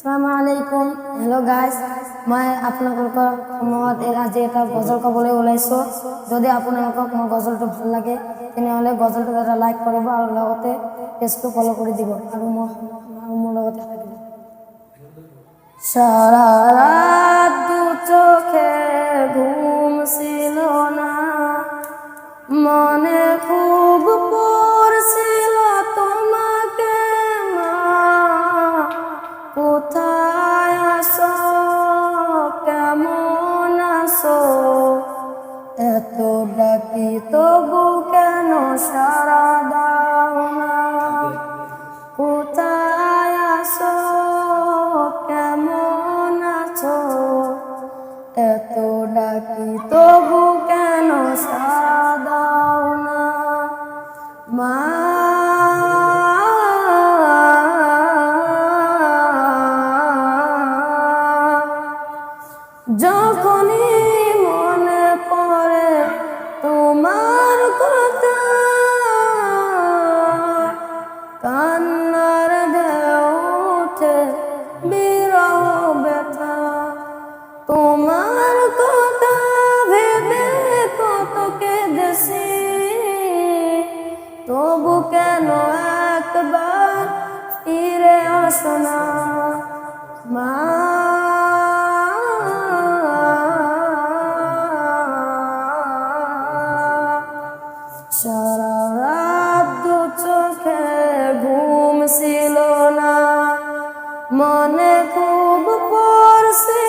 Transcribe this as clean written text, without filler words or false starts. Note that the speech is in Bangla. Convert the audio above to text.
আসসালামু আলাইকুম। হেল্ল' গাইজ, মই আপোনালোকৰ সময়ত আজি এটা গজল ক'বলৈ ওলাইছোঁ। যদি আপোনালোকক মোৰ গজলটো ভাল লাগে তেনেহ'লে গজলটো এটা লাইক কৰিব আৰু লগতে পেজটো ফ'ল' কৰি দিব আৰু মোৰ লগতে থাকিব। সারা রাত দু চোখে ঘুম ছিল না, মনে খুব পড়ছিল তোমাকে মা, কোথায় আসো কেমন আসো, এত ডাকি তবু কেন সারা দাও না, কোথায় আসো কেমন আছো, এত ডাকি তবু কেন সারা দাও না মা। যখনই মনে পড়ে তোমার কথা, কান্নার ঢেউ ওঠে বিরহ ব্যথা, তোমার কথা ভেবে কত কেঁদেছি, তবু কেন একবার ফিরে আসো না মা। সারা রাত দু চোখে ঘুম ছিল না, মনে খুব পড়ছে